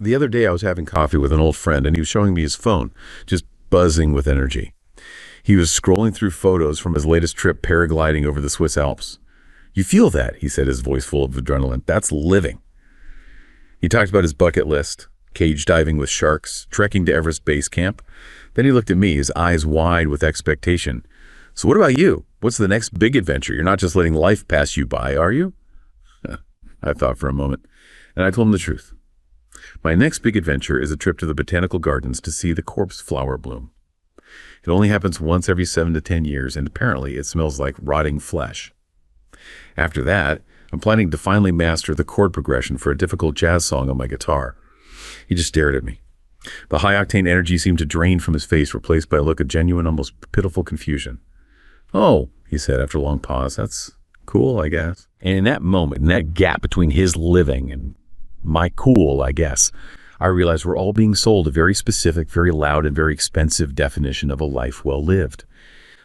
The other day I was having coffee with an old friend and he was showing me his phone, just buzzing with energy. He was scrolling through photos from his latest trip paragliding over the Swiss Alps. "You feel that," he said, his voice full of adrenaline. "That's living." He talked about his bucket list, cage diving with sharks, trekking to Everest Base Camp. Then he looked at me, his eyes wide with expectation. "So what about you? What's the next big adventure? You're not just letting life pass you by, are you?" I thought for a moment, and I told him the truth. My next big adventure is a trip to the botanical gardens to see the corpse flower bloom. It only happens once every 7 to 10 years, and apparently it smells like rotting flesh. After that, I'm planning to finally master the chord progression for a difficult jazz song on my guitar. He just stared at me. The high-octane energy seemed to drain from his face, replaced by a look of genuine, almost pitiful confusion. "Oh," he said after a long pause, "that's cool, I guess." And in that moment, in that gap between his living and my cool, I guess, I realized we're all being sold a very specific, very loud, and very expensive definition of a life well lived.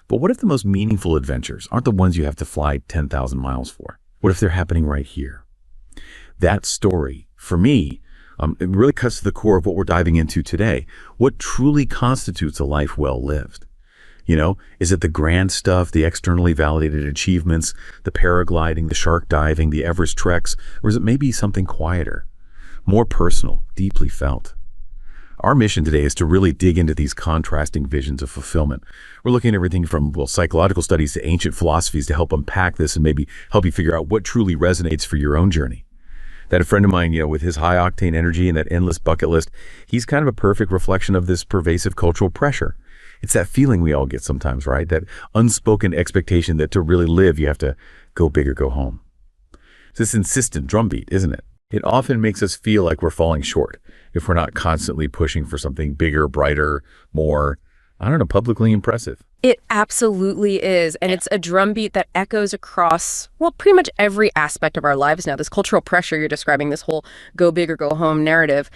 But what if the most meaningful adventures aren't the ones you have to fly 10,000 miles for? What if they're happening right here? That story, for me, it really cuts to the core of what we're diving into today. What truly constitutes a life well lived? You know, is it the grand stuff, the externally validated achievements, the paragliding, the shark diving, the Everest treks, or is it maybe something quieter, more personal, deeply felt? Our mission today is to really dig into these contrasting visions of fulfillment. We're looking at everything from, well, psychological studies to ancient philosophies to help unpack this and maybe help you figure out what truly resonates for your own journey. That a friend of mine, with his high-octane energy and that endless bucket list, he's kind of a perfect reflection of this pervasive cultural pressure. It's that feeling we all get sometimes, right? That unspoken expectation that to really live, you have to go big or go home. It's this insistent drumbeat, isn't it? It often makes us feel like we're falling short if we're not constantly pushing for something bigger, brighter, more, publicly impressive. It absolutely is. And it's a drumbeat that echoes across, well, pretty much every aspect of our lives now. This cultural pressure you're describing, this whole go big or go home narrative,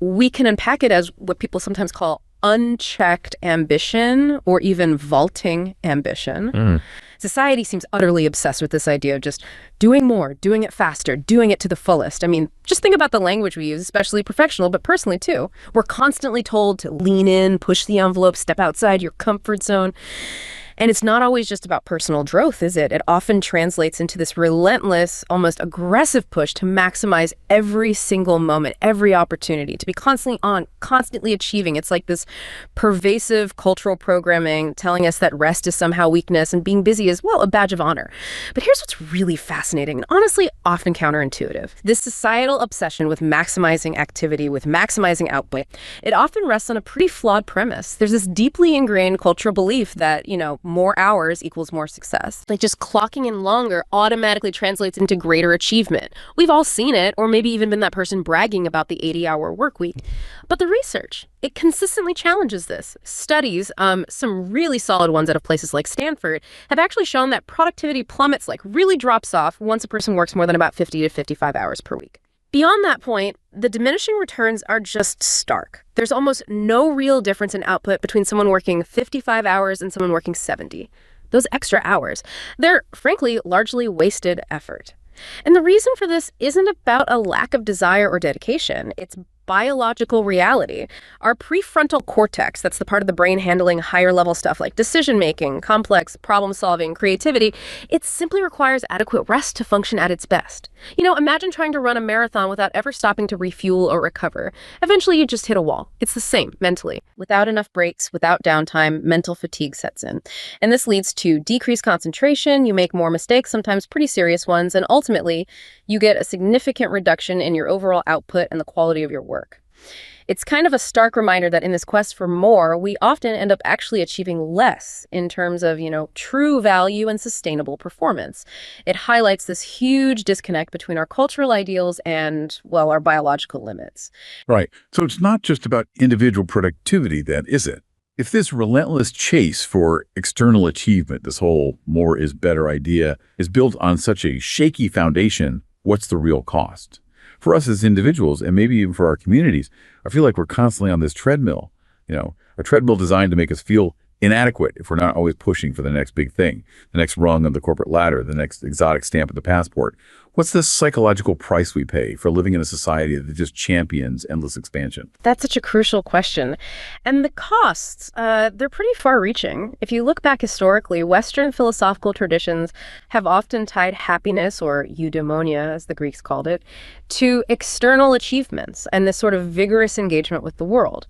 we can unpack it as what people sometimes call unchecked ambition or even vaulting ambition. Society seems utterly obsessed with this idea of just doing more, doing it faster, doing it to the fullest. I mean, just think about the language we use, especially professional, but personally too. We're constantly told to lean in, push the envelope, step outside your comfort zone. And it's not always just about personal growth, is it? It often translates into this relentless, almost aggressive push to maximize every single moment, every opportunity, to be constantly on, constantly achieving. It's like this pervasive cultural programming telling us that rest is somehow weakness and being busy is, well, a badge of honor. But here's what's really fascinating and honestly often counterintuitive. This societal obsession with maximizing activity, with maximizing output, it often rests on a pretty flawed premise. There's this deeply ingrained cultural belief that, more hours equals more success. Like just clocking in longer automatically translates into greater achievement. We've all seen it, or maybe even been that person bragging about the 80-hour work week. But the research, it consistently challenges this. Studies, some really solid ones out of places like Stanford, have actually shown that productivity plummets, like really drops off once a person works more than about 50 to 55 hours per week. Beyond that point, the diminishing returns are just stark. There's almost no real difference in output between someone working 55 hours and someone working 70. Those extra hours, they're frankly largely wasted effort. And the reason for this isn't about a lack of desire or dedication. It's biological reality. Our prefrontal cortex, that's the part of the brain handling higher level stuff like decision-making, complex problem-solving, creativity, it simply requires adequate rest to function at its best. Imagine trying to run a marathon without ever stopping to refuel or recover. Eventually, you just hit a wall. It's the same mentally. Without enough breaks, without downtime, mental fatigue sets in. And this leads to decreased concentration, you make more mistakes, sometimes pretty serious ones, and ultimately, you get a significant reduction in your overall output and the quality of your work. It's kind of a stark reminder that in this quest for more, we often end up actually achieving less in terms of, true value and sustainable performance. It highlights this huge disconnect between our cultural ideals and, well, our biological limits. Right. So it's not just about individual productivity then, is it? If this relentless chase for external achievement, this whole more is better idea, is built on such a shaky foundation, what's the real cost? For us as individuals, and maybe even for our communities, I feel like we're constantly on this treadmill, a treadmill designed to make us feel inadequate if we're not always pushing for the next big thing, the next rung of the corporate ladder, the next exotic stamp of the passport. What's the psychological price we pay for living in a society that just champions endless expansion? That's such a crucial question. And the costs, they're pretty far-reaching. If you look back historically, Western philosophical traditions have often tied happiness, or eudaimonia, as the Greeks called it, to external achievements and this sort of vigorous engagement with the world.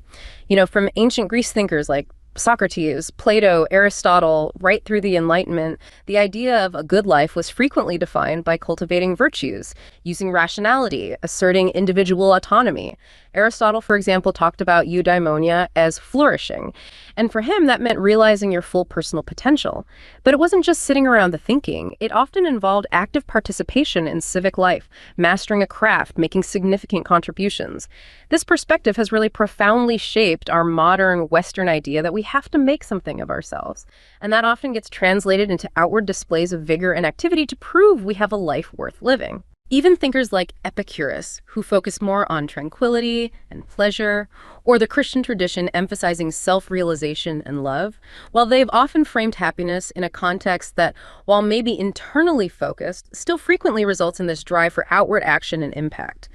From ancient Greece thinkers like Socrates, Plato, Aristotle, right through the Enlightenment, the idea of a good life was frequently defined by cultivating virtues, using rationality, asserting individual autonomy. Aristotle, for example, talked about eudaimonia as flourishing. And for him, that meant realizing your full personal potential. But it wasn't just sitting around the thinking. It often involved active participation in civic life, mastering a craft, making significant contributions. This perspective has really profoundly shaped our modern Western idea that we have to make something of ourselves. And that often gets translated into outward displays of vigor and activity to prove we have a life worth living. Even thinkers like Epicurus, who focus more on tranquility and pleasure, or the Christian tradition emphasizing self-realization and love, while they've often framed happiness in a context that, while maybe internally focused, still frequently results in this drive for outward action and impact.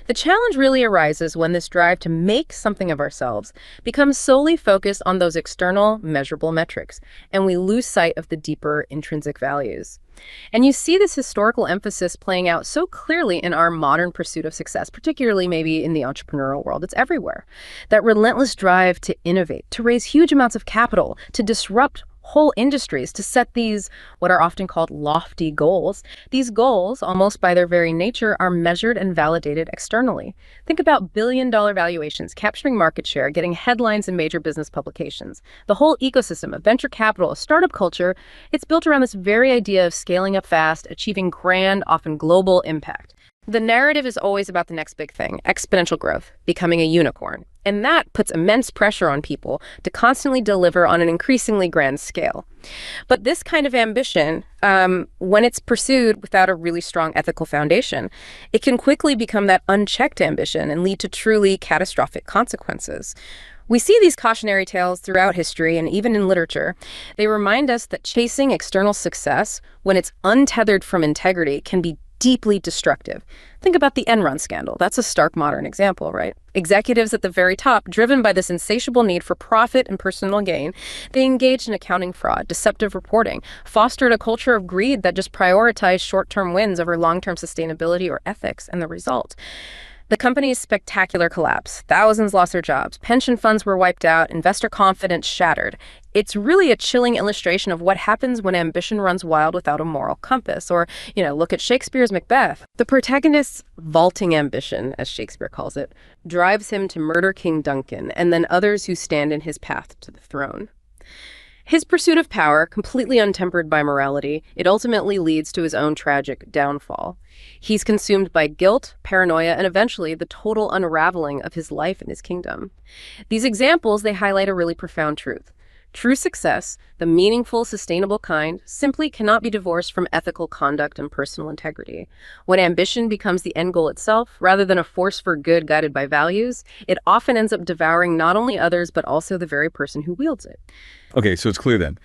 The challenge really arises when this drive to make something of ourselves becomes solely focused on those external, measurable metrics, and we lose sight of the deeper intrinsic values. And you see this historical emphasis playing out so clearly in our modern pursuit of success, particularly maybe in the entrepreneurial world. It's everywhere. That relentless drive to innovate, to raise huge amounts of capital, to disrupt whole industries, to set these, what are often called lofty goals. These goals, almost by their very nature, are measured and validated externally. Think about billion-dollar valuations, capturing market share, getting headlines in major business publications. The whole ecosystem of venture capital, a startup culture, it's built around this very idea of scaling up fast, achieving grand, often global impact. The narrative is always about the next big thing, exponential growth, becoming a unicorn. And that puts immense pressure on people to constantly deliver on an increasingly grand scale. But this kind of ambition, when it's pursued without a really strong ethical foundation, it can quickly become that unchecked ambition and lead to truly catastrophic consequences. We see these cautionary tales throughout history and even in literature. They remind us that chasing external success, when it's untethered from integrity, can be deeply destructive. Think about the Enron scandal. That's a stark modern example, right? Executives at the very top, driven by this insatiable need for profit and personal gain, they engaged in accounting fraud, deceptive reporting, fostered a culture of greed that just prioritized short-term wins over long-term sustainability or ethics, and the result: the company's spectacular collapse. Thousands lost their jobs. Pension funds were wiped out. Investor confidence shattered. It's really a chilling illustration of what happens when ambition runs wild without a moral compass. Or, look at Shakespeare's Macbeth. The protagonist's vaulting ambition, as Shakespeare calls it, drives him to murder King Duncan and then others who stand in his path to the throne. His pursuit of power, completely untempered by morality, it ultimately leads to his own tragic downfall. He's consumed by guilt, paranoia, and eventually the total unraveling of his life and his kingdom. These examples, they highlight a really profound truth. True success, the meaningful, sustainable kind, simply cannot be divorced from ethical conduct and personal integrity. When ambition becomes the end goal itself, rather than a force for good guided by values, it often ends up devouring not only others, but also the very person who wields it. Okay, so it's clear then.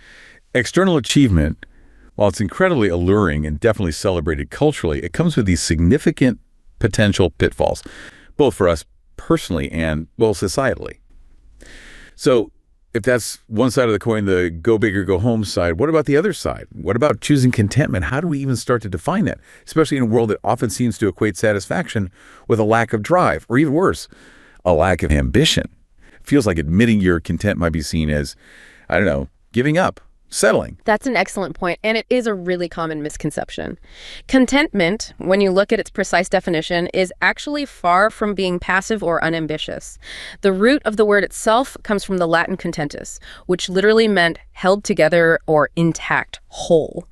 External achievement, while it's incredibly alluring and definitely celebrated culturally, it comes with these significant potential pitfalls, both for us personally and, well, societally. So if that's one side of the coin, the go big or go home side, what about the other side? What about choosing contentment? How do we even start to define that, especially in a world that often seems to equate satisfaction with a lack of drive, or even worse, a lack of ambition? It feels like admitting you're content might be seen as, I don't know, giving up, settling. That's an excellent point, and it is a really common misconception. Contentment, when you look at its precise definition, is actually far from being passive or unambitious. The root of the word itself comes from the Latin contentus, which literally meant held together or intact, whole.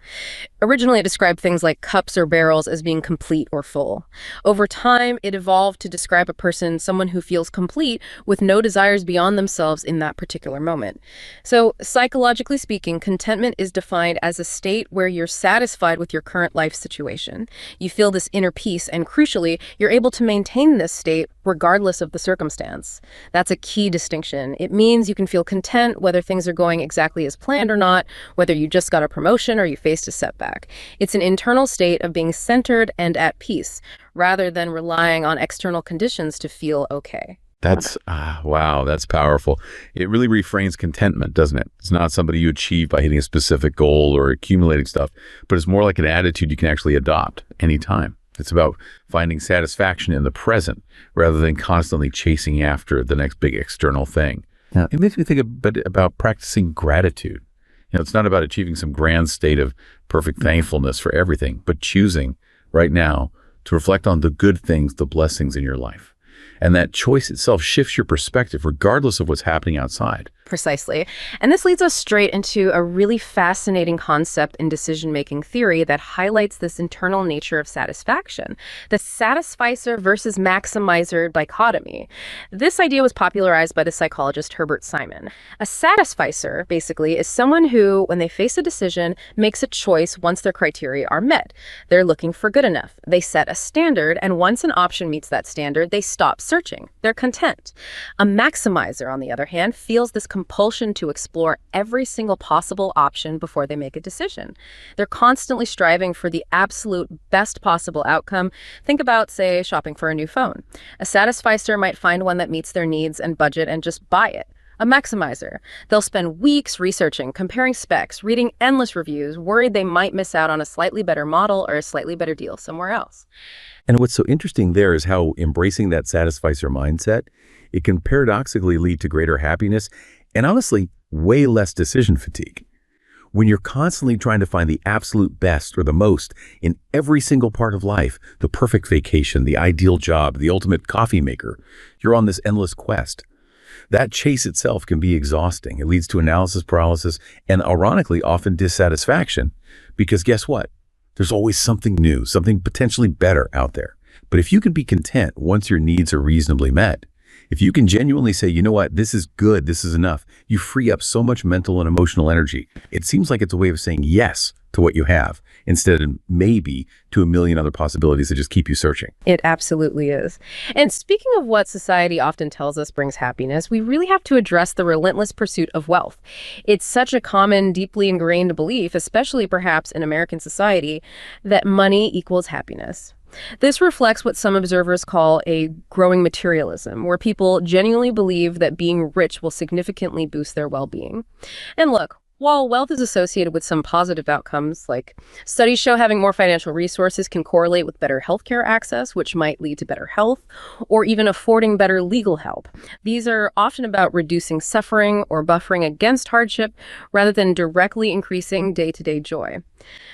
Originally, it described things like cups or barrels as being complete or full. Over time, it evolved to describe a person, someone who feels complete with no desires beyond themselves in that particular moment. So, psychologically speaking, contentment is defined as a state where you're satisfied with your current life situation. You feel this inner peace, and crucially, you're able to maintain this state regardless of the circumstance. That's a key distinction. It means you can feel content whether things are going exactly as planned or not, whether you just got a promotion or you faced a setback. It's an internal state of being centered and at peace, rather than relying on external conditions to feel okay. Wow, that's powerful. It really reframes contentment, doesn't it? It's not something you achieve by hitting a specific goal or accumulating stuff, but it's more like an attitude you can actually adopt anytime. It's about finding satisfaction in the present rather than constantly chasing after the next big external thing. Yeah. It makes me think a bit about practicing gratitude. It's not about achieving some grand state of perfect thankfulness for everything, but choosing right now to reflect on the good things, the blessings in your life. And that choice itself shifts your perspective regardless of what's happening outside. Precisely. And this leads us straight into a really fascinating concept in decision-making theory that highlights this internal nature of satisfaction, the satisficer versus maximizer dichotomy. This idea was popularized by the psychologist Herbert Simon. A satisficer, basically, is someone who, when they face a decision, makes a choice once their criteria are met. They're looking for good enough. They set a standard, and once an option meets that standard, they stop searching. They're content. A maximizer, on the other hand, feels this compulsion to explore every single possible option before they make a decision. They're constantly striving for the absolute best possible outcome. Think about, say, shopping for a new phone. A satisficer might find one that meets their needs and budget and just buy it. A maximizer, they'll spend weeks researching, comparing specs, reading endless reviews, worried they might miss out on a slightly better model or a slightly better deal somewhere else. And what's so interesting there is how embracing that satisficer mindset, it can paradoxically lead to greater happiness and honestly, way less decision fatigue. When you're constantly trying to find the absolute best or the most in every single part of life, the perfect vacation, the ideal job, the ultimate coffee maker, you're on this endless quest. That chase itself can be exhausting. It leads to analysis paralysis and, ironically, often dissatisfaction. Because guess what? There's always something new, something potentially better out there. But if you can be content once your needs are reasonably met, if you can genuinely say, you know what, this is good, this is enough, you free up so much mental and emotional energy. It seems like it's a way of saying yes to what you have instead of maybe to a million other possibilities that just keep you searching. It absolutely is. And speaking of what society often tells us brings happiness, we really have to address the relentless pursuit of wealth. It's such a common, deeply ingrained belief, especially perhaps in American society, that money equals happiness. This reflects what some observers call a growing materialism, where people genuinely believe that being rich will significantly boost their well-being. And look, while wealth is associated with some positive outcomes, like studies show having more financial resources can correlate with better healthcare access, which might lead to better health, or even affording better legal help. These are often about reducing suffering or buffering against hardship rather than directly increasing day-to-day joy.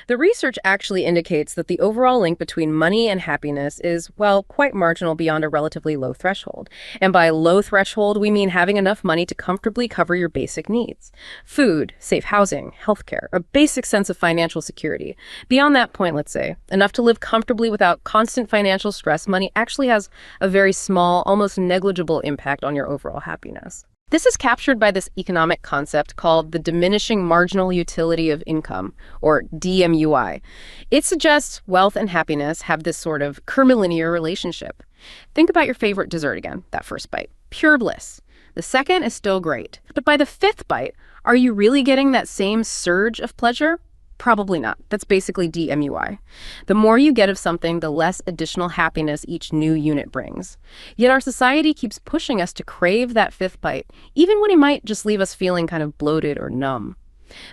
The research actually indicates that the overall link between money and happiness is, well, quite marginal beyond a relatively low threshold. And by low threshold, we mean having enough money to comfortably cover your basic needs. Food, safe housing, healthcare, a basic sense of financial security. Beyond that point, let's say, enough to live comfortably without constant financial stress, money actually has a very small, almost negligible impact on your overall happiness. This is captured by this economic concept called the diminishing marginal utility of income, or DMUI. It suggests wealth and happiness have this sort of curvilinear relationship. Think about your favorite dessert again, that first bite. Pure bliss. The second is still great. But by the fifth bite, are you really getting that same surge of pleasure? Probably not. That's basically DMUI. The more you get of something, the less additional happiness each new unit brings. Yet our society keeps pushing us to crave that fifth bite, even when it might just leave us feeling kind of bloated or numb.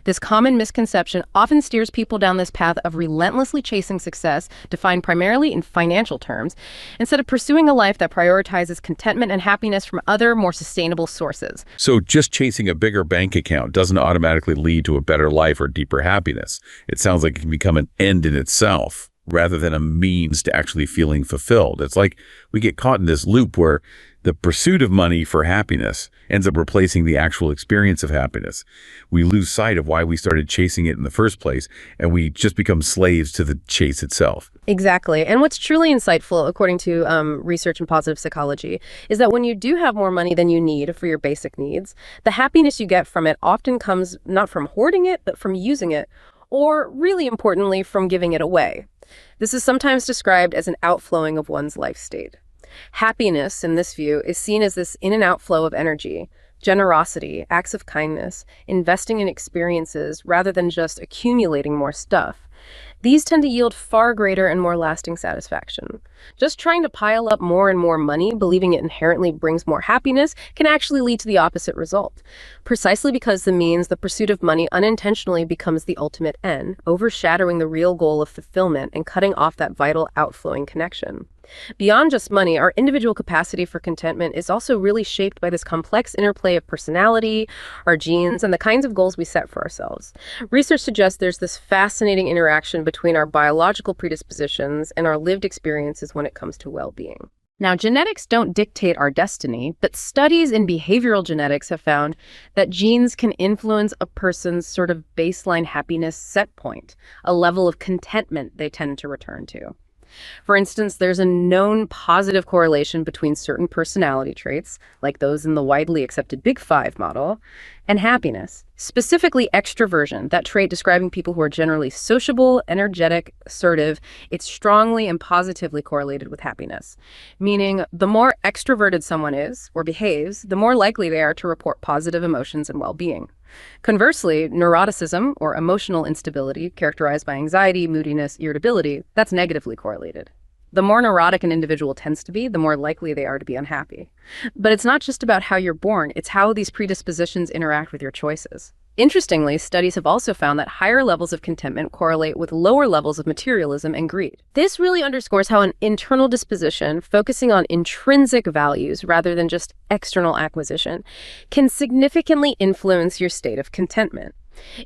This common misconception often steers people down this path of relentlessly chasing success, defined primarily in financial terms, instead of pursuing a life that prioritizes contentment and happiness from other, more sustainable sources. So just chasing a bigger bank account doesn't automatically lead to a better life or deeper happiness. It sounds like it can become an end in itself rather than a means to actually feeling fulfilled. It's like we get caught in this loop where the pursuit of money for happiness ends up replacing the actual experience of happiness. We lose sight of why we started chasing it in the first place, and we just become slaves to the chase itself. Exactly. And what's truly insightful, according to research in positive psychology, is that when you do have more money than you need for your basic needs, the happiness you get from it often comes not from hoarding it, but from using it, or really importantly, from giving it away. This is sometimes described as an outflowing of one's life state. Happiness, in this view, is seen as this in and out flow of energy, generosity, acts of kindness, investing in experiences rather than just accumulating more stuff. These tend to yield far greater and more lasting satisfaction. Just trying to pile up more and more money, believing it inherently brings more happiness, can actually lead to the opposite result. Precisely because the pursuit of money unintentionally becomes the ultimate end, overshadowing the real goal of fulfillment and cutting off that vital outflowing connection. Beyond just money, our individual capacity for contentment is also really shaped by this complex interplay of personality, our genes, and the kinds of goals we set for ourselves. Research suggests there's this fascinating interaction between our biological predispositions and our lived experiences when it comes to well-being. Now, genetics don't dictate our destiny, but studies in behavioral genetics have found that genes can influence a person's sort of baseline happiness set point, a level of contentment they tend to return to. For instance, there's a known positive correlation between certain personality traits, like those in the widely accepted Big Five model, and happiness. Specifically, extroversion, that trait describing people who are generally sociable, energetic, assertive, it's strongly and positively correlated with happiness. Meaning, the more extroverted someone is or behaves, the more likely they are to report positive emotions and well-being. Conversely, neuroticism, or emotional instability, characterized by anxiety, moodiness, irritability, that's negatively correlated. The more neurotic an individual tends to be, the more likely they are to be unhappy. But it's not just about how you're born, it's how these predispositions interact with your choices. Interestingly, studies have also found that higher levels of contentment correlate with lower levels of materialism and greed. This really underscores how an internal disposition, focusing on intrinsic values rather than just external acquisition, can significantly influence your state of contentment.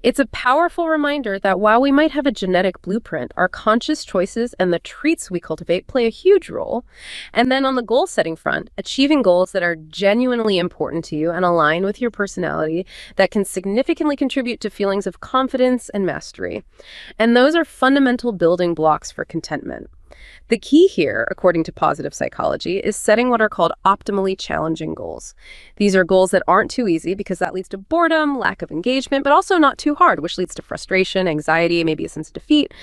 It's a powerful reminder that while we might have a genetic blueprint, our conscious choices and the traits we cultivate play a huge role. And then on the goal-setting front, achieving goals that are genuinely important to you and align with your personality that can significantly contribute to feelings of confidence and mastery. And those are fundamental building blocks for contentment. The key here, according to positive psychology, is setting what are called optimally challenging goals. These are goals that aren't too easy because that leads to boredom, lack of engagement, but also not too hard, which leads to frustration, anxiety, maybe a sense of defeat.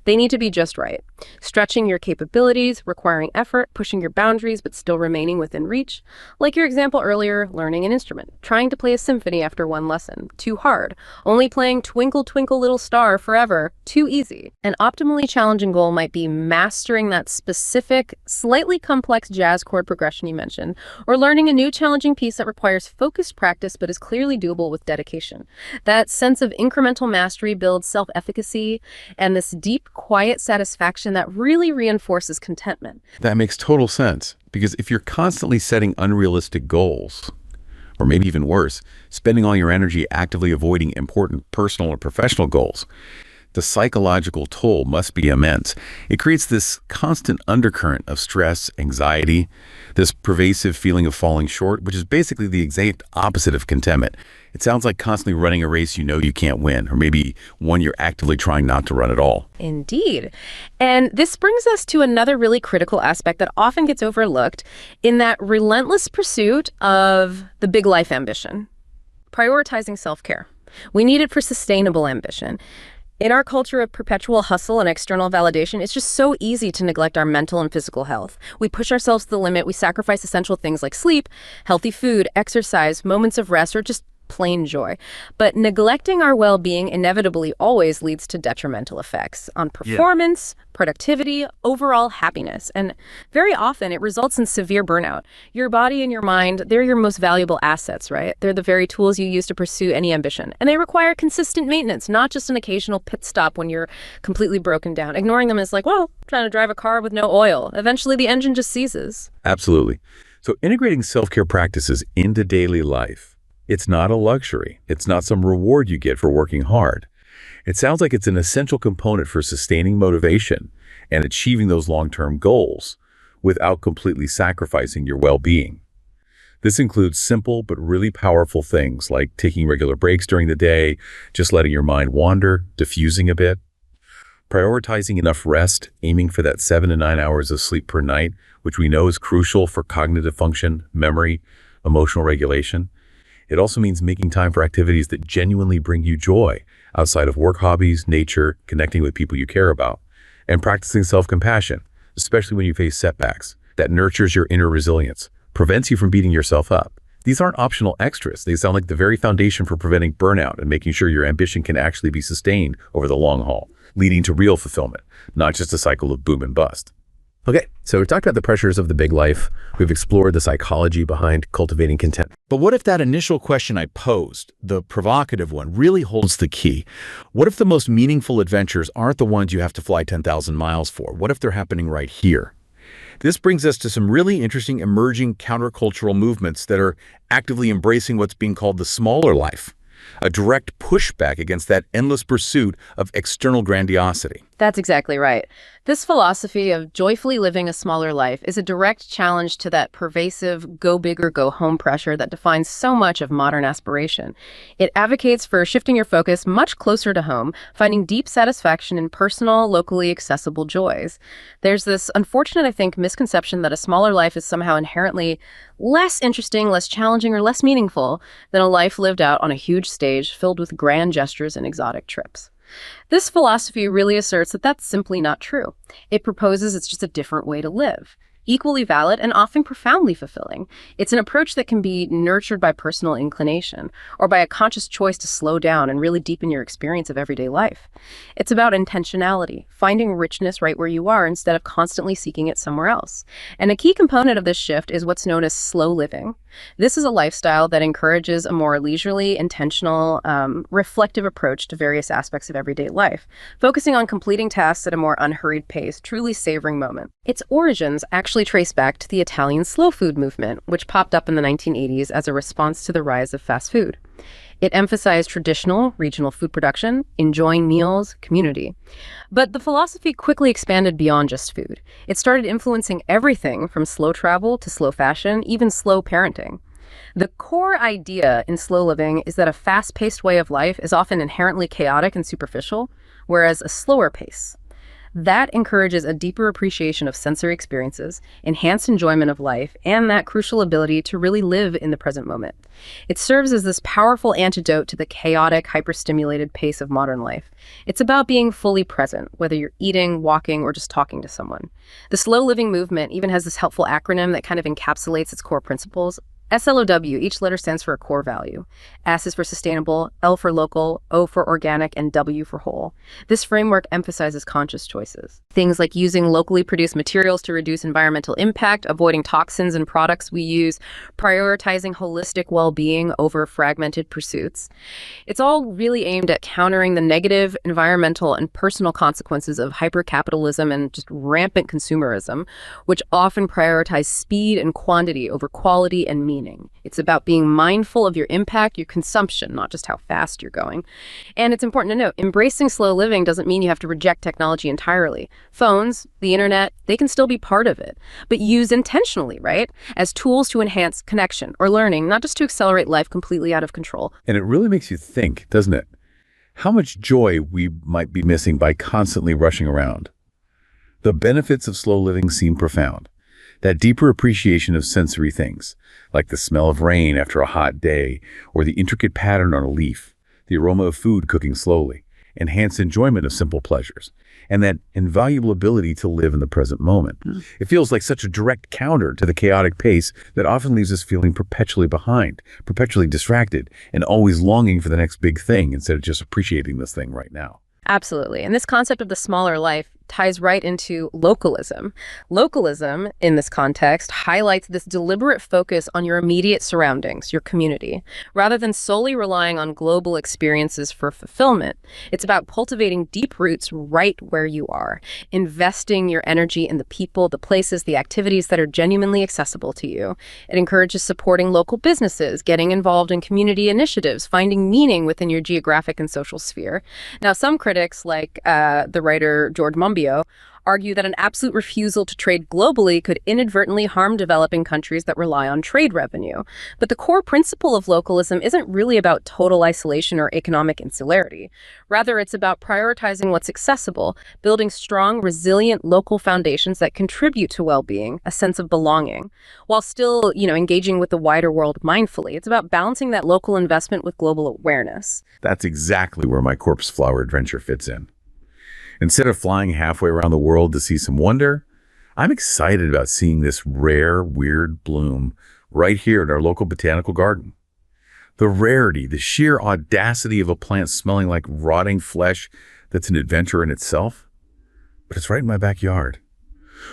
They need to be just right. Stretching your capabilities, requiring effort, pushing your boundaries, but still remaining within reach. Like your example earlier, learning an instrument, trying to play a symphony after one lesson. Too hard. Only playing Twinkle Twinkle Little Star forever. Too easy. An optimally challenging goal might be mastering that specific, slightly complex jazz chord progression you mentioned, or learning a new challenging piece that requires focused practice but is clearly doable with dedication. That sense of incremental mastery builds self-efficacy and this deep, quiet satisfaction that really reinforces contentment. That makes total sense, because if you're constantly setting unrealistic goals, or maybe even worse, spending all your energy actively avoiding important personal or professional goals, the psychological toll must be immense. It creates this constant undercurrent of stress, anxiety, this pervasive feeling of falling short, which is basically the exact opposite of contentment. It sounds like constantly running a race you know you can't win, or maybe one you're actively trying not to run at all. Indeed. And this brings us to another really critical aspect that often gets overlooked in that relentless pursuit of the big life ambition. Prioritizing self-care. We need it for sustainable ambition. In our culture of perpetual hustle and external validation, it's just so easy to neglect our mental and physical health. We push ourselves to the limit. We sacrifice essential things like sleep, healthy food, exercise, moments of rest, or just plain joy. But neglecting our well-being inevitably always leads to detrimental effects on performance, productivity, overall happiness. And very often it results in severe burnout. Your body and your mind, they're your most valuable assets, right? They're the very tools you use to pursue any ambition. And they require consistent maintenance, not just an occasional pit stop when you're completely broken down. Ignoring them is like, well, trying to drive a car with no oil. Eventually the engine just seizes. Absolutely. So integrating self-care practices into daily life, it's not a luxury. It's not some reward you get for working hard. It sounds like it's an essential component for sustaining motivation and achieving those long-term goals without completely sacrificing your well-being. This includes simple but really powerful things like taking regular breaks during the day, just letting your mind wander, diffusing a bit, prioritizing enough rest, aiming for that 7 to 9 hours of sleep per night, which we know is crucial for cognitive function, memory, emotional regulation. It also means making time for activities that genuinely bring you joy outside of work hobbies, nature, connecting with people you care about, and practicing self-compassion, especially when you face setbacks. that nurtures your inner resilience, prevents you from beating yourself up. These aren't optional extras. They sound like the very foundation for preventing burnout and making sure your ambition can actually be sustained over the long haul, leading to real fulfillment, not just a cycle of boom and bust. Okay, so we talked about the pressures of the big life. We've explored the psychology behind cultivating content. But what if that initial question I posed, the provocative one, really holds the key? What if the most meaningful adventures aren't the ones you have to fly 10,000 miles for? What if they're happening right here? This brings us to some really interesting emerging countercultural movements that are actively embracing what's being called the smaller life, a direct pushback against that endless pursuit of external grandiosity. That's exactly right. This philosophy of joyfully living a smaller life is a direct challenge to that pervasive go big or go home pressure that defines so much of modern aspiration. It advocates for shifting your focus much closer to home, finding deep satisfaction in personal, locally accessible joys. There's this unfortunate, I think, misconception that a smaller life is somehow inherently less interesting, less challenging, or less meaningful than a life lived out on a huge stage filled with grand gestures and exotic trips. This philosophy really asserts that that's simply not true. It proposes it's just a different way to live, equally valid and often profoundly fulfilling. It's an approach that can be nurtured by personal inclination or by a conscious choice to slow down and really deepen your experience of everyday life. It's about intentionality, finding richness right where you are instead of constantly seeking it somewhere else. And a key component of this shift is what's known as slow living. This is a lifestyle that encourages a more leisurely, intentional, reflective approach to various aspects of everyday life, focusing on completing tasks at a more unhurried pace, truly savoring moments. Its origins actually trace back to the Italian slow food movement, which popped up in the 1980s as a response to the rise of fast food. It emphasized traditional, regional food production, enjoying meals, community. But the philosophy quickly expanded beyond just food. It started influencing everything from slow travel to slow fashion, even slow parenting. The core idea in slow living is that a fast-paced way of life is often inherently chaotic and superficial, whereas a slower pace, that encourages a deeper appreciation of sensory experiences, enhanced enjoyment of life, and that crucial ability to really live in the present moment. It serves as this powerful antidote to the chaotic, hyperstimulated pace of modern life. It's about being fully present, whether you're eating, walking, or just talking to someone. The slow living movement even has this helpful acronym that kind of encapsulates its core principles. SLOW, each letter stands for a core value. S is for sustainable, L for local, O for organic, and W for whole. This framework emphasizes conscious choices. Things like using locally produced materials to reduce environmental impact, avoiding toxins in products we use, prioritizing holistic well-being over fragmented pursuits. It's all really aimed at countering the negative environmental and personal consequences of hypercapitalism and just rampant consumerism, which often prioritize speed and quantity over quality and meaning. It's about being mindful of your impact, your consumption, not just how fast you're going. And it's important to note, embracing slow living doesn't mean you have to reject technology entirely. Phones, the internet, they can still be part of it, but used intentionally, right? As tools to enhance connection or learning, not just to accelerate life completely out of control. And it really makes you think, doesn't it? How much joy we might be missing by constantly rushing around. The benefits of slow living seem profound. That deeper appreciation of sensory things, like the smell of rain after a hot day, or the intricate pattern on a leaf, the aroma of food cooking slowly, enhanced enjoyment of simple pleasures, and that invaluable ability to live in the present moment. It feels like such a direct counter to the chaotic pace that often leaves us feeling perpetually behind, perpetually distracted, and always longing for the next big thing instead of just appreciating this thing right now. Absolutely. And this concept of the smaller life ties right into localism. Localism, in this context, highlights this deliberate focus on your immediate surroundings, your community, rather than solely relying on global experiences for fulfillment. It's about cultivating deep roots right where you are, investing your energy in the people, the places, the activities that are genuinely accessible to you. It encourages supporting local businesses, getting involved in community initiatives, finding meaning within your geographic and social sphere. Now, some critics, like the writer George Monbiot, argue that an absolute refusal to trade globally could inadvertently harm developing countries that rely on trade revenue. But the core principle of localism isn't really about total isolation or economic insularity. Rather, it's about prioritizing what's accessible, building strong, resilient local foundations that contribute to well-being, a sense of belonging, while still, engaging with the wider world mindfully. It's about balancing that local investment with global awareness. That's exactly where my corpse flower adventure fits in. Instead of flying halfway around the world to see some wonder, I'm excited about seeing this rare, weird bloom right here in our local botanical garden. The rarity, the sheer audacity of a plant smelling like rotting flesh that's an adventure in itself, but it's right in my backyard.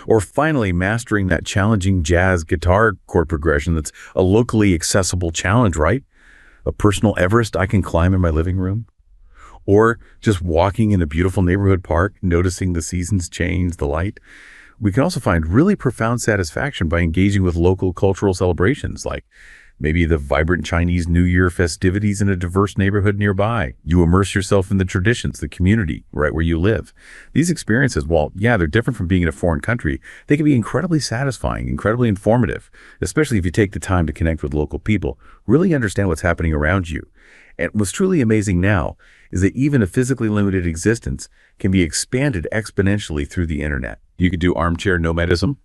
Or finally mastering that challenging jazz guitar chord progression that's a locally accessible challenge, right? A personal Everest I can climb in my living room. Or just walking in a beautiful neighborhood park, noticing the seasons change, the light. We can also find really profound satisfaction by engaging with local cultural celebrations, like maybe the vibrant Chinese New Year festivities in a diverse neighborhood nearby. You immerse yourself in the traditions, the community, right where you live. These experiences, while, yeah, they're different from being in a foreign country, they can be incredibly satisfying, incredibly informative, especially if you take the time to connect with local people, really understand what's happening around you. And what's truly amazing now is that even a physically limited existence can be expanded exponentially through the internet. You could do armchair nomadism,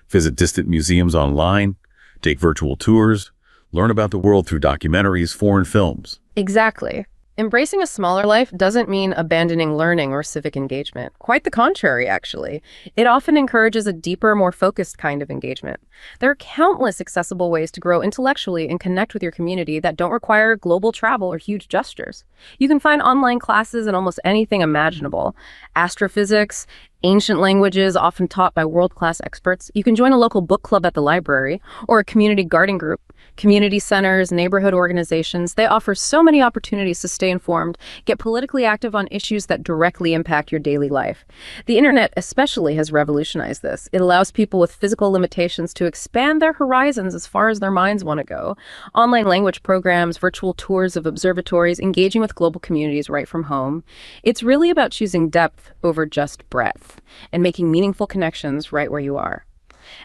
visit distant museums online, take virtual tours, learn about the world through documentaries, foreign films. Exactly. Embracing a smaller life doesn't mean abandoning learning or civic engagement. Quite the contrary, actually. It often encourages a deeper, more focused kind of engagement. There are countless accessible ways to grow intellectually and connect with your community that don't require global travel or huge gestures. You can find online classes in almost anything imaginable. Astrophysics, ancient languages often taught by world-class experts. You can join a local book club at the library or a community garden group. Community centers, neighborhood organizations, they offer so many opportunities to stay informed, get politically active on issues that directly impact your daily life. The internet especially has revolutionized this. It allows people with physical limitations to expand their horizons as far as their minds want to go. Online language programs, virtual tours of observatories, engaging with global communities right from home. It's really about choosing depth over just breadth and making meaningful connections right where you are.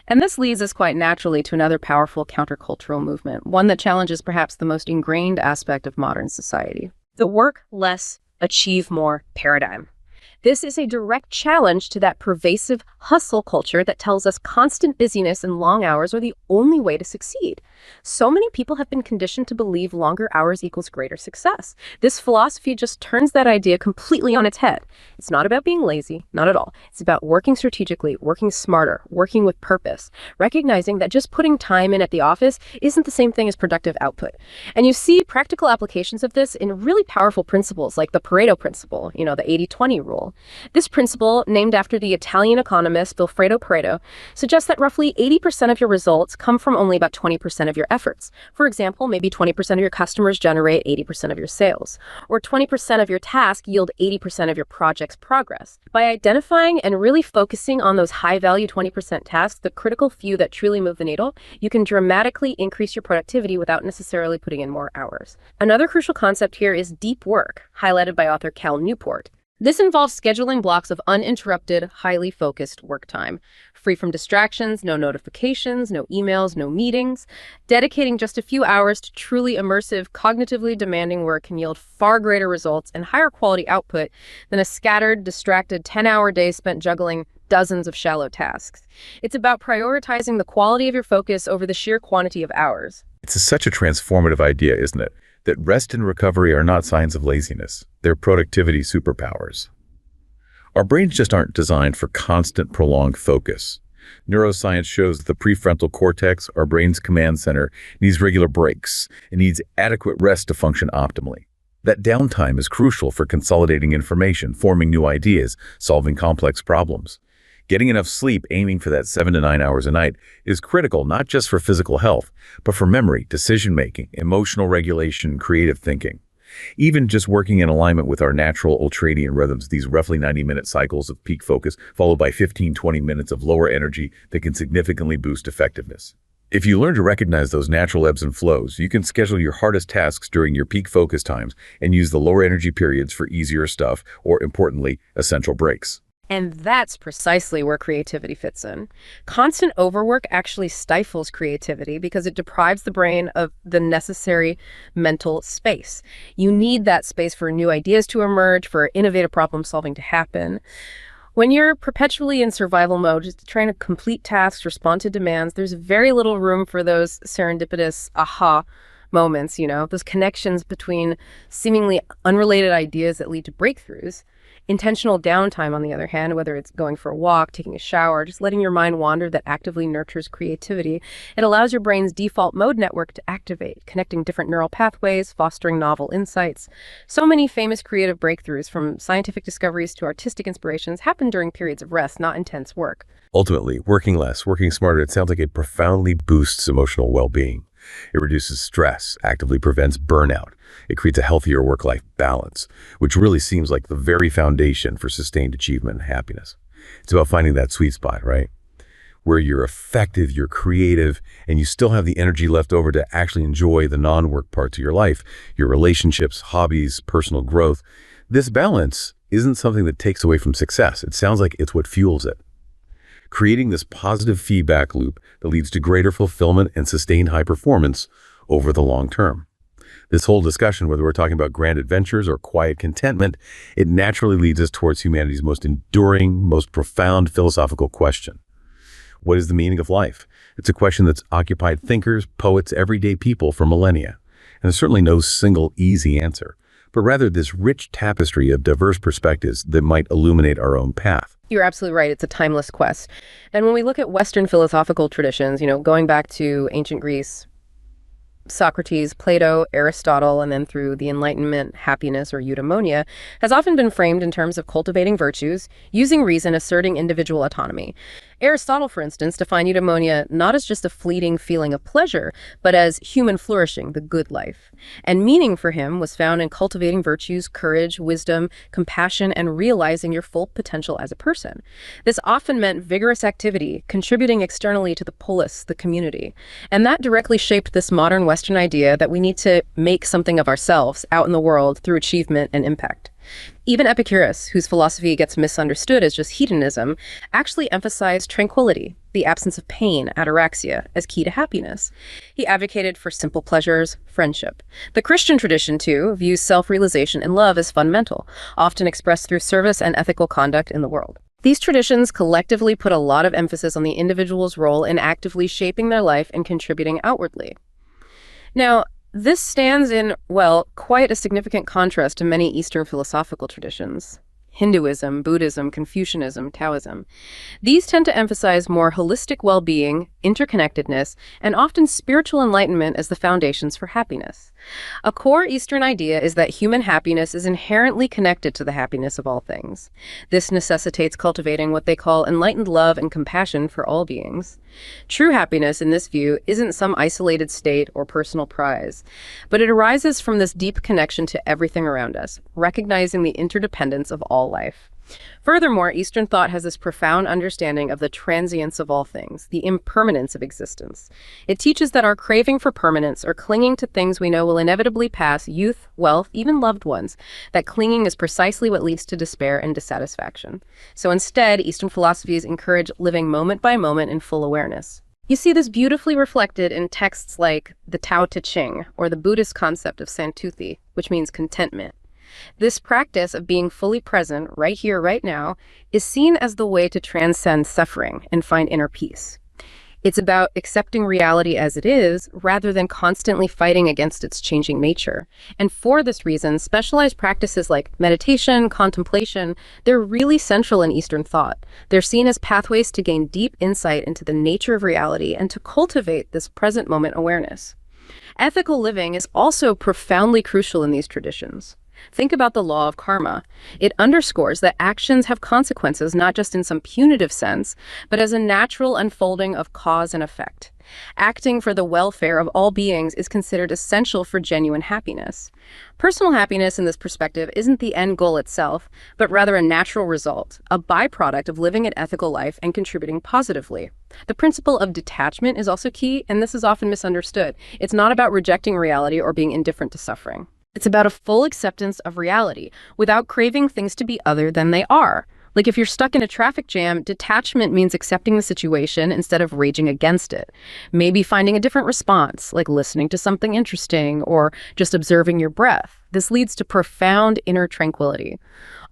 And this leads us quite naturally to another powerful countercultural movement, one that challenges perhaps the most ingrained aspect of modern society: the work less, achieve more paradigm. This is a direct challenge to that pervasive hustle culture that tells us constant busyness and long hours are the only way to succeed. So many people have been conditioned to believe longer hours equals greater success. This philosophy just turns that idea completely on its head. It's not about being lazy, not at all. It's about working strategically, working smarter, working with purpose, recognizing that just putting time in at the office isn't the same thing as productive output. And you see practical applications of this in really powerful principles like the Pareto principle, the 80-20 rule. This principle, named after the Italian economist Vilfredo Pareto, suggests that roughly 80% of your results come from only about 20% of your efforts. For example, maybe 20% of your customers generate 80% of your sales, or 20% of your tasks yield 80% of your project's progress. By identifying and really focusing on those high-value 20% tasks, the critical few that truly move the needle, you can dramatically increase your productivity without necessarily putting in more hours. Another crucial concept here is deep work, highlighted by author Cal Newport. This involves scheduling blocks of uninterrupted, highly focused work time, free from distractions, no notifications, no emails, no meetings. Dedicating just a few hours to truly immersive, cognitively demanding work can yield far greater results and higher quality output than a scattered, distracted 10-hour day spent juggling dozens of shallow tasks. It's about prioritizing the quality of your focus over the sheer quantity of hours. It's such a transformative idea, isn't it? That rest and recovery are not signs of laziness. They're productivity superpowers. Our brains just aren't designed for constant, prolonged focus. Neuroscience shows that the prefrontal cortex, our brain's command center, needs regular breaks. It needs adequate rest to function optimally. That downtime is crucial for consolidating information, forming new ideas, solving complex problems. Getting enough sleep, aiming for that 7 to 9 hours a night, is critical not just for physical health, but for memory, decision-making, emotional regulation, creative thinking. Even just working in alignment with our natural ultradian rhythms, these roughly 90-minute cycles of peak focus, followed by 15-20 minutes of lower energy that can significantly boost effectiveness. If you learn to recognize those natural ebbs and flows, you can schedule your hardest tasks during your peak focus times and use the lower energy periods for easier stuff, or importantly, essential breaks. And that's precisely where creativity fits in. Constant overwork actually stifles creativity because it deprives the brain of the necessary mental space. You need that space for new ideas to emerge, for innovative problem solving to happen. When you're perpetually in survival mode, just trying to complete tasks, respond to demands, there's very little room for those serendipitous aha moments, those connections between seemingly unrelated ideas that lead to breakthroughs. Intentional downtime, on the other hand, whether it's going for a walk, taking a shower, just letting your mind wander, that actively nurtures creativity. It allows your brain's default mode network to activate, connecting different neural pathways, fostering novel insights. So many famous creative breakthroughs, from scientific discoveries to artistic inspirations, happen during periods of rest, not intense work. Ultimately, working less, working smarter, it sounds like it profoundly boosts emotional well-being. It reduces stress, actively prevents burnout. It creates a healthier work-life balance, which really seems like the very foundation for sustained achievement and happiness. It's about finding that sweet spot, right? Where you're effective, you're creative, and you still have the energy left over to actually enjoy the non-work parts of your life, your relationships, hobbies, personal growth. This balance isn't something that takes away from success. It sounds like it's what fuels it, creating this positive feedback loop that leads to greater fulfillment and sustained high performance over the long term. This whole discussion, whether we're talking about grand adventures or quiet contentment, it naturally leads us towards humanity's most enduring, most profound philosophical question. What is the meaning of life? It's a question that's occupied thinkers, poets, everyday people for millennia. And there's certainly no single easy answer, but rather this rich tapestry of diverse perspectives that might illuminate our own path. You're absolutely right. It's a timeless quest. And when we look at Western philosophical traditions, going back to ancient Greece, Socrates, Plato, Aristotle, and then through the Enlightenment, happiness, or eudaimonia, has often been framed in terms of cultivating virtues, using reason, asserting individual autonomy. Aristotle, for instance, defined eudaimonia not as just a fleeting feeling of pleasure, but as human flourishing, the good life. And meaning for him was found in cultivating virtues, courage, wisdom, compassion, and realizing your full potential as a person. This often meant vigorous activity, contributing externally to the polis, the community. And that directly shaped this modern Western idea that we need to make something of ourselves out in the world through achievement and impact. Even Epicurus, whose philosophy gets misunderstood as just hedonism, actually emphasized tranquility, the absence of pain, ataraxia, as key to happiness. He advocated for simple pleasures, friendship. The Christian tradition, too, views self-realization and love as fundamental, often expressed through service and ethical conduct in the world. These traditions collectively put a lot of emphasis on the individual's role in actively shaping their life and contributing outwardly. Now, this stands in, quite a significant contrast to many Eastern philosophical traditions. Hinduism, Buddhism, Confucianism, Taoism. These tend to emphasize more holistic well-being, interconnectedness, and often spiritual enlightenment as the foundations for happiness. A core Eastern idea is that human happiness is inherently connected to the happiness of all things. This necessitates cultivating what they call enlightened love and compassion for all beings. True happiness, in this view, isn't some isolated state or personal prize, but it arises from this deep connection to everything around us, recognizing the interdependence of all life. Furthermore, Eastern thought has this profound understanding of the transience of all things, the impermanence of existence. It teaches that our craving for permanence, or clinging to things we know will inevitably pass, youth, wealth, even loved ones, that clinging is precisely what leads to despair and dissatisfaction. So instead, Eastern philosophies encourage living moment by moment in full awareness. You see this beautifully reflected in texts like the Tao Te Ching, or the Buddhist concept of Santuthi, which means contentment. This practice of being fully present, right here, right now, is seen as the way to transcend suffering and find inner peace. It's about accepting reality as it is, rather than constantly fighting against its changing nature. And for this reason, specialized practices like meditation, contemplation, they're really central in Eastern thought. They're seen as pathways to gain deep insight into the nature of reality and to cultivate this present moment awareness. Ethical living is also profoundly crucial in these traditions. Think about the law of karma. It underscores that actions have consequences not just in some punitive sense, but as a natural unfolding of cause and effect. Acting for the welfare of all beings is considered essential for genuine happiness. Personal happiness in this perspective isn't the end goal itself, but rather a natural result, a byproduct of living an ethical life and contributing positively. The principle of detachment is also key, and this is often misunderstood. It's not about rejecting reality or being indifferent to suffering. It's about a full acceptance of reality without craving things to be other than they are. Like if you're stuck in a traffic jam, detachment means accepting the situation instead of raging against it. Maybe finding a different response, like listening to something interesting or just observing your breath. This leads to profound inner tranquility.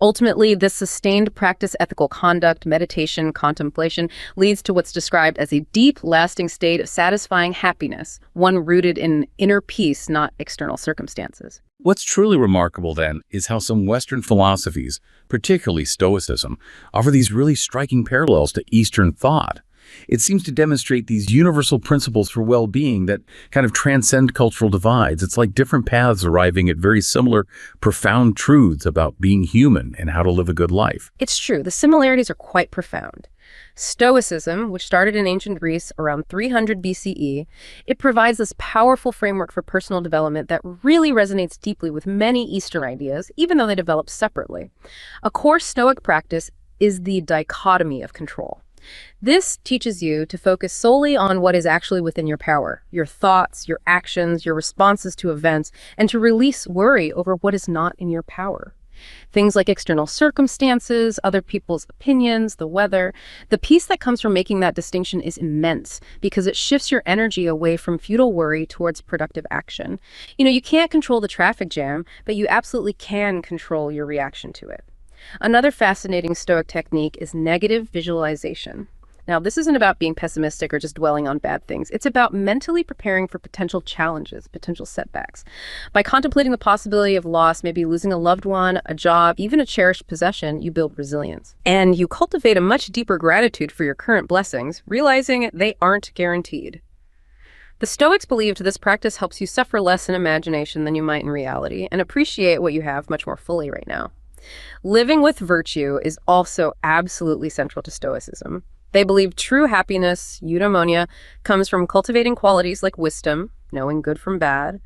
Ultimately, this sustained practice, ethical conduct, meditation, contemplation, leads to what's described as a deep, lasting state of satisfying happiness, one rooted in inner peace, not external circumstances. What's truly remarkable, then, is how some Western philosophies, particularly Stoicism, offer these really striking parallels to Eastern thought. It seems to demonstrate these universal principles for well-being that kind of transcend cultural divides. It's like different paths arriving at very similar, profound truths about being human and how to live a good life. It's true, the similarities are quite profound. Stoicism, which started in ancient Greece around 300 BCE, it provides this powerful framework for personal development that really resonates deeply with many Eastern ideas, even though they develop separately. A core Stoic practice is the dichotomy of control. This teaches you to focus solely on what is actually within your power, your thoughts, your actions, your responses to events, and to release worry over what is not in your power. Things like external circumstances, other people's opinions, the weather. The peace that comes from making that distinction is immense because it shifts your energy away from futile worry towards productive action. You can't control the traffic jam, but you absolutely can control your reaction to it. Another fascinating Stoic technique is negative visualization. Now, this isn't about being pessimistic or just dwelling on bad things. It's about mentally preparing for potential challenges, potential setbacks. By contemplating the possibility of loss, maybe losing a loved one, a job, even a cherished possession, you build resilience. And you cultivate a much deeper gratitude for your current blessings, realizing they aren't guaranteed. The Stoics believed this practice helps you suffer less in imagination than you might in reality and appreciate what you have much more fully right now. Living with virtue is also absolutely central to Stoicism. They believe true happiness, eudaimonia, comes from cultivating qualities like wisdom, knowing good from bad,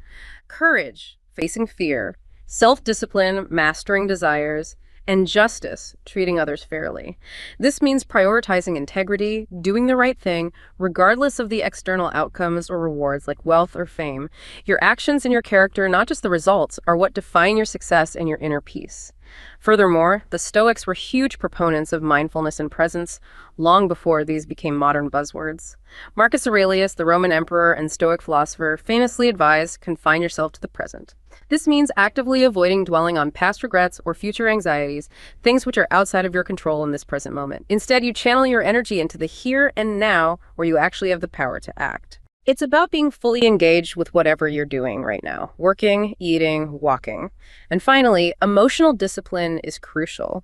courage, facing fear, self-discipline, mastering desires, and justice, treating others fairly. This means prioritizing integrity, doing the right thing, regardless of the external outcomes or rewards like wealth or fame. Your actions and your character, not just the results, are what define your success and your inner peace. Furthermore, the Stoics were huge proponents of mindfulness and presence long before these became modern buzzwords. Marcus Aurelius, the Roman emperor and Stoic philosopher, famously advised, confine yourself to the present. This means actively avoiding dwelling on past regrets or future anxieties, things which are outside of your control in this present moment. Instead, you channel your energy into the here and now, where you actually have the power to act. It's about being fully engaged with whatever you're doing right now, working, eating, walking. And finally, emotional discipline is crucial.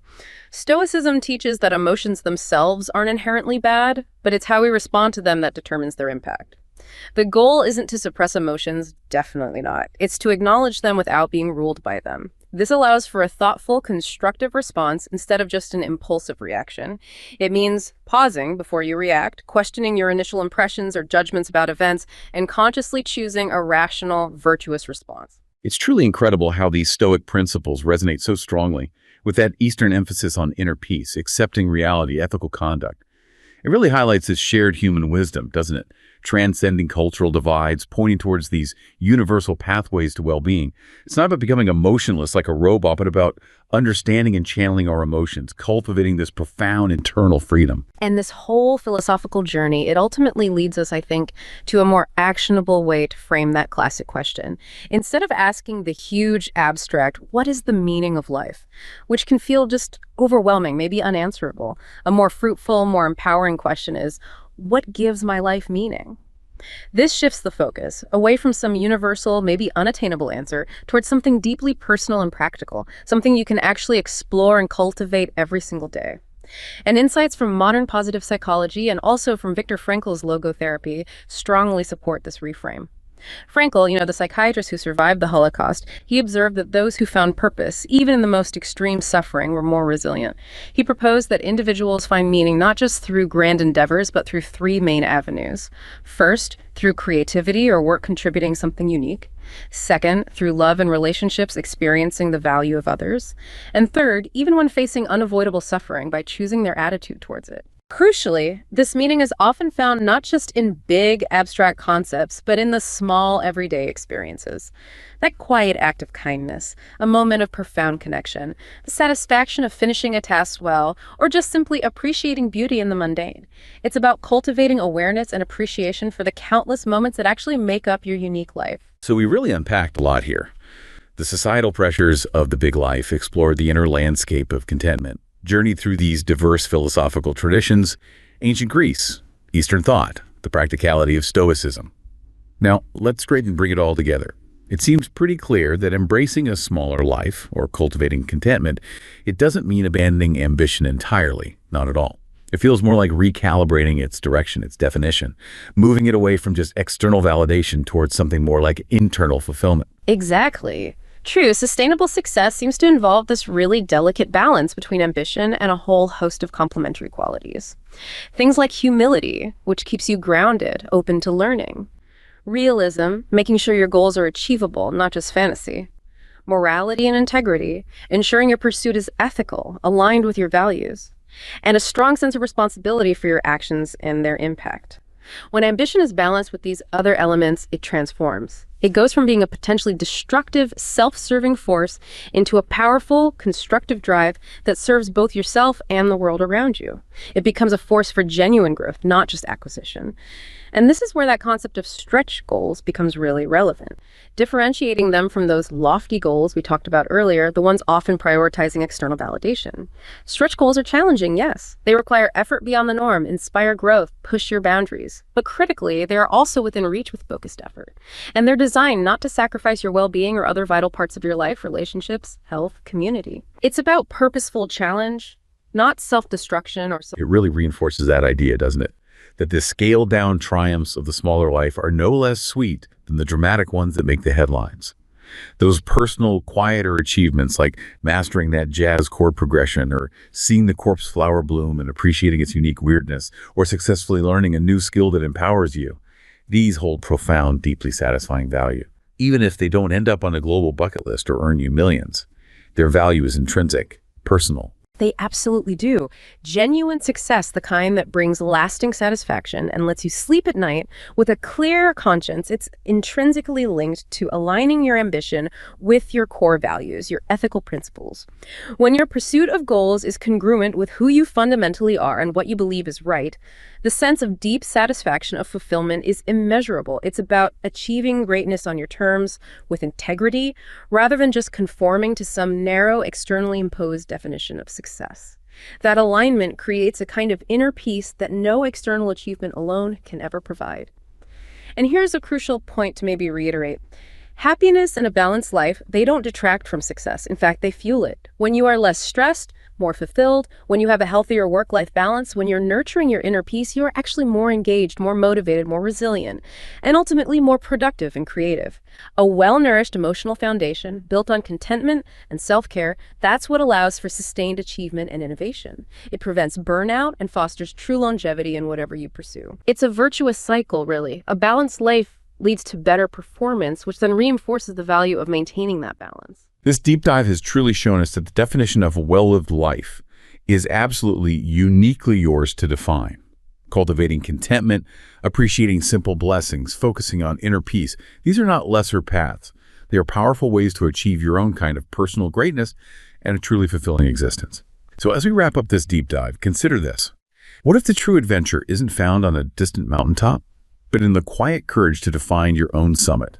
Stoicism teaches that emotions themselves aren't inherently bad, but it's how we respond to them that determines their impact. The goal isn't to suppress emotions, definitely not. It's to acknowledge them without being ruled by them. This allows for a thoughtful, constructive response instead of just an impulsive reaction. It means pausing before you react, questioning your initial impressions or judgments about events, and consciously choosing a rational, virtuous response. It's truly incredible how these Stoic principles resonate so strongly with that Eastern emphasis on inner peace, accepting reality, ethical conduct. It really highlights this shared human wisdom, doesn't it? Transcending cultural divides, pointing towards these universal pathways to well-being. It's not about becoming emotionless like a robot, but about understanding and channeling our emotions, cultivating this profound internal freedom. And this whole philosophical journey, it ultimately leads us, I think, to a more actionable way to frame that classic question. Instead of asking the huge, abstract, what is the meaning of life, which can feel just overwhelming, maybe unanswerable, a more fruitful, more empowering question is, what gives my life meaning? This shifts the focus away from some universal, maybe unattainable answer towards something deeply personal and practical, something you can actually explore and cultivate every single day. And insights from modern positive psychology and also from Viktor Frankl's logotherapy strongly support this reframe. Frankl, the psychiatrist who survived the Holocaust, he observed that those who found purpose, even in the most extreme suffering, were more resilient. He proposed that individuals find meaning not just through grand endeavors, but through three main avenues. First, through creativity or work contributing something unique. Second, through love and relationships, experiencing the value of others. And third, even when facing unavoidable suffering, by choosing their attitude towards it. Crucially, this meaning is often found not just in big, abstract concepts, but in the small, everyday experiences. That quiet act of kindness, a moment of profound connection, the satisfaction of finishing a task well, or just simply appreciating beauty in the mundane. It's about cultivating awareness and appreciation for the countless moments that actually make up your unique life. So we really unpacked a lot here. The societal pressures of the big life, explored the inner landscape of contentment, journeyed through these diverse philosophical traditions, ancient Greece, Eastern thought, the practicality of Stoicism. Now, let's try and bring it all together. It seems pretty clear that embracing a smaller life, or cultivating contentment, it doesn't mean abandoning ambition entirely, not at all. It feels more like recalibrating its direction, its definition, moving it away from just external validation towards something more like internal fulfillment. Exactly. True, sustainable success seems to involve this really delicate balance between ambition and a whole host of complementary qualities. Things like humility, which keeps you grounded, open to learning. Realism, making sure your goals are achievable, not just fantasy. Morality and integrity, ensuring your pursuit is ethical, aligned with your values. And a strong sense of responsibility for your actions and their impact. When ambition is balanced with these other elements, it transforms. It goes from being a potentially destructive, self-serving force into a powerful, constructive drive that serves both yourself and the world around you. It becomes a force for genuine growth, not just acquisition. And this is where that concept of stretch goals becomes really relevant, differentiating them from those lofty goals we talked about earlier, the ones often prioritizing external validation. Stretch goals are challenging, yes. They require effort beyond the norm, inspire growth, push your boundaries. But critically, they are also within reach with focused effort. And they're designed not to sacrifice your well-being or other vital parts of your life, relationships, health, community. It's about purposeful challenge, not self-destruction or It really reinforces that idea, doesn't it? That the scaled-down triumphs of the smaller life are no less sweet than the dramatic ones that make the headlines. Those personal, quieter achievements like mastering that jazz chord progression or seeing the corpse flower bloom and appreciating its unique weirdness or successfully learning a new skill that empowers you, these hold profound, deeply satisfying value. Even if they don't end up on a global bucket list or earn you millions, their value is intrinsic, personal. They absolutely do. Genuine success, the kind that brings lasting satisfaction and lets you sleep at night with a clear conscience, it's intrinsically linked to aligning your ambition with your core values, your ethical principles. When your pursuit of goals is congruent with who you fundamentally are and what you believe is right, the sense of deep satisfaction of fulfillment is immeasurable. It's about achieving greatness on your terms with integrity, rather than just conforming to some narrow, externally imposed definition of success. That alignment creates a kind of inner peace that no external achievement alone can ever provide. And here's a crucial point to maybe reiterate. Happiness and a balanced life, they don't detract from success. In fact, they fuel it. When you are less stressed, more fulfilled, when you have a healthier work-life balance, when you're nurturing your inner peace, you're actually more engaged, more motivated, more resilient, and ultimately more productive and creative. A well-nourished emotional foundation built on contentment and self-care, that's what allows for sustained achievement and innovation. It prevents burnout and fosters true longevity in whatever you pursue. It's a virtuous cycle, really. A balanced life leads to better performance, which then reinforces the value of maintaining that balance. This deep dive has truly shown us that the definition of a well-lived life is absolutely uniquely yours to define. Cultivating contentment, appreciating simple blessings, focusing on inner peace, these are not lesser paths. They are powerful ways to achieve your own kind of personal greatness and a truly fulfilling existence. So as we wrap up this deep dive, consider this. What if the true adventure isn't found on a distant mountaintop, but in the quiet courage to define your own summit?